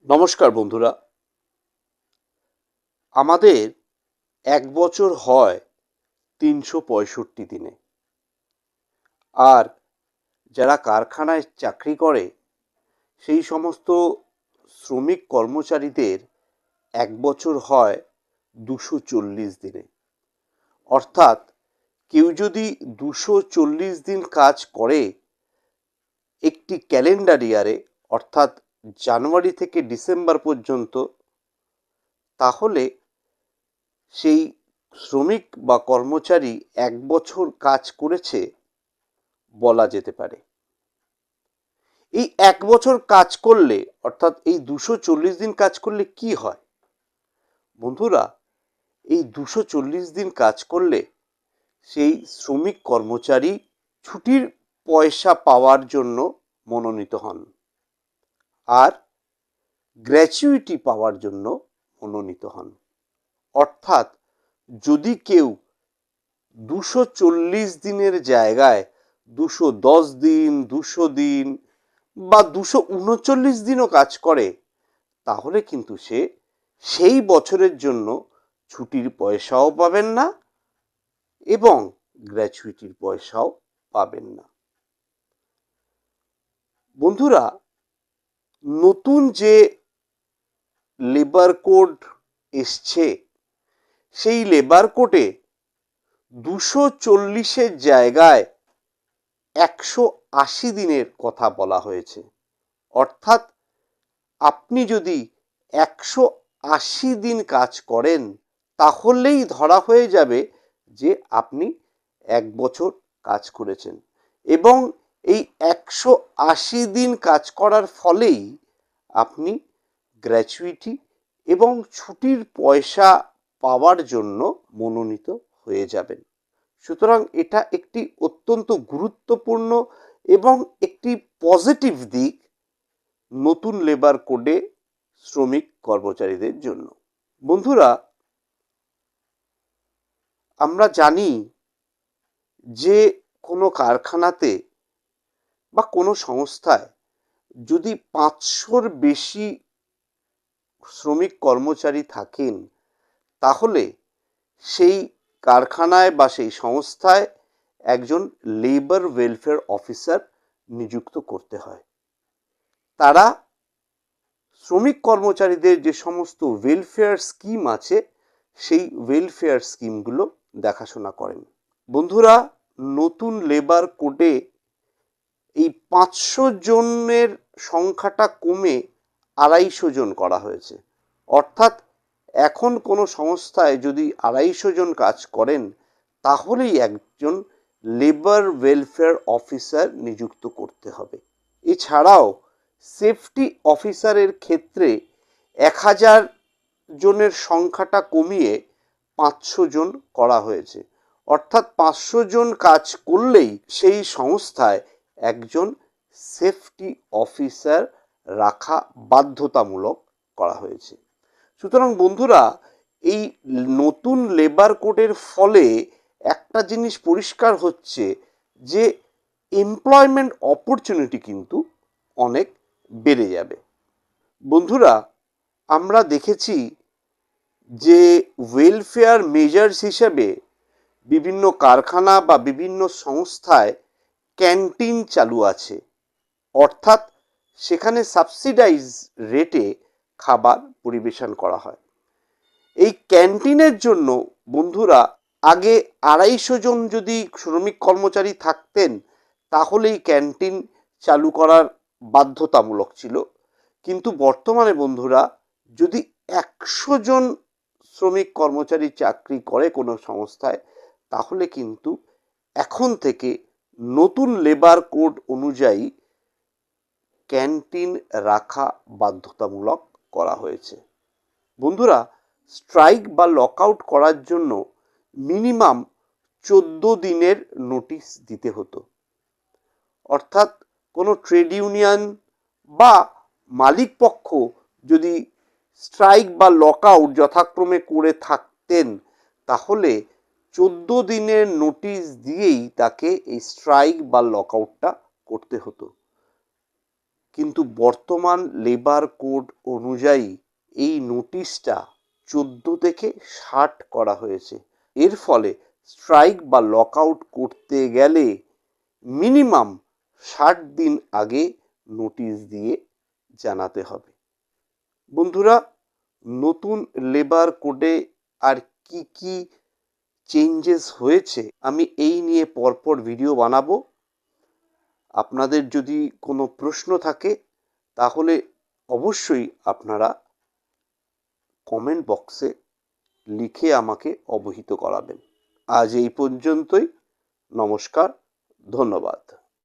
নমস্কার বন্ধুরা। আমাদের এক বছর হয় ৩৬৫ দিনে। আর যারা কারখানায় চাকরি করে সেই সমস্ত শ্রমিক কর্মচারীদের এক বছর হয় ২৪০ দিনে। অর্থাৎ কেউ যদি ২৪০ দিন কাজ করে একটি ক্যালেন্ডার ইয়ারে, অর্থাৎ জানুয়ারি থেকে ডিসেম্বর পর্যন্ত, তাহলে সেই শ্রমিক বা কর্মচারী এক বছর কাজ করেছে বলা যেতে পারে। এই এক বছর কাজ করলে, অর্থাৎ এই ২৪০ দিন কাজ করলে কি হয় বন্ধুরা? এই ২৪০ দিন কাজ করলে সেই শ্রমিক কর্মচারী ছুটির পয়সা পাওয়ার জন্য মনোনীত হন আর গ্র্যাচুইটি পাওয়ার জন্য মনোনীত হন। অর্থাৎ যদি কেউ ২৪০ দিনের জায়গায় ২১০ দিন, ২০০ দিন বা ২৩৯ দিনও কাজ করে, তাহলে কিন্তু সে সেই বছরের জন্য ছুটির পয়সাও পাবেন না এবং গ্র্যাচুইটির পয়সাও পাবেন না। বন্ধুরা, নতুন যে লেবার কোড এসছে সেই লেবার কোডে ২৪০-এর জায়গায় ১৮০ দিনের কথা বলা হয়েছে। অর্থাৎ আপনি যদি ১৮০ দিন কাজ করেন তাহলেই ধরা হয়ে যাবে যে আপনি এক বছর কাজ করেছেন এবং এই ১৮০ দিন কাজ করার ফলেই আপনি গ্র্যাচুইটি এবং ছুটির পয়সা পাওয়ার জন্য মনোনীত হয়ে যাবেন। সুতরাং এটা একটি অত্যন্ত গুরুত্বপূর্ণ এবং একটি পজিটিভ দিক নতুন লেবার কোডে শ্রমিক কর্মচারীদের জন্য। বন্ধুরা, আমরা জানি যে কোনো কারখানাতে বা কোনো সংস্থায় যদি ৫০০-র বেশি শ্রমিক কর্মচারী থাকেন তাহলে সেই কারখানায় বা সেই সংস্থায় একজন লেবার ওয়েলফেয়ার অফিসার নিযুক্ত করতে হয়। তারা শ্রমিক কর্মচারীদের যে সমস্ত ওয়েলফেয়ার স্কিম আছে সেই ওয়েলফেয়ার স্কিমগুলো দেখাশোনা করেন। বন্ধুরা, নতুন লেবার কোডে এই ৫০০ জনের সংখ্যাটা কমে ২৫০ জন করা হয়েছে। অর্থাৎ এখন কোনো সংস্থায় যদি ২৫০ জন কাজ করেন তাহলেই একজন লেবার ওয়েলফেয়ার অফিসার নিযুক্ত করতে হবে। এছাড়াও সেফটি অফিসারের ক্ষেত্রে ১০০০ জনের সংখ্যাটা কমিয়ে ৫০০ জন করা হয়েছে। অর্থাৎ ৫০০ জন কাজ করলেই সেই সংস্থায় একজন সেফটি অফিসার রাখা বাধ্যতামূলক করা হয়েছে। সুতরাং বন্ধুরা, এই নতুন লেবার কোডের ফলে একটা জিনিস পরিষ্কার হচ্ছে যে এমপ্লয়মেন্ট অপরচুনিটি কিন্তু অনেক বেড়ে যাবে। বন্ধুরা, আমরা দেখেছি যে ওয়েলফেয়ার মেজার্স হিসেবে বিভিন্ন কারখানা বা বিভিন্ন সংস্থায় ক্যান্টিন চালু আছে। অর্থাৎ সেখানে সাবসিডাইজ রেটে খাবার পরিবেশন করা হয়। এই ক্যান্টিনের জন্য বন্ধুরা আগে ২৫০ জন যদি শ্রমিক কর্মচারী থাকতেন তাহলেই ক্যান্টিন চালু করার বাধ্যতামূলক ছিল। কিন্তু বর্তমানে বন্ধুরা যদি ১০০ জন শ্রমিক কর্মচারী চাকরি করে কোনো সংস্থায় তাহলে কিন্তু এখন থেকে নতুন লেবার কোড অনুযায়ী ক্যান্টিন রাখা বাধ্যতামূলক করা হয়েছে। বন্ধুরা, স্ট্রাইক বা লকআউট করার জন্য মিনিমাম ১৪ দিনের নোটিশ দিতে হতো। অর্থাৎ কোনো ট্রেড ইউনিয়ন বা মালিক পক্ষ যদি স্ট্রাইক বা লকআউট যথাক্রমে করে থাকতেন তাহলে ১৪ দিনের নোটিশ দিয়েই তাকে এই স্ট্রাইক বা লকআউটটা করতে হতো। কিন্তু বর্তমান লেবার কোড অনুযায়ী এই নোটিশটা 14 থেকে 60 করা হয়েছে। এর ফলে স্ট্রাইক বা লকআউট করতে গেলে মিনিমাম 60 দিন আগে নোটিশ দিয়ে জানাতে হবে। বন্ধুরা, নতুন লেবার কোডে আর কি কি চেঞ্জেস হয়েছে আমি এই নিয়ে পরপর ভিডিও বানাবো। আপনাদের যদি কোনো প্রশ্ন থাকে তাহলে অবশ্যই আপনারা কমেন্ট বক্সে লিখে আমাকে অবহিত করাবেন। আজ এই পর্যন্তই। নমস্কার, ধন্যবাদ।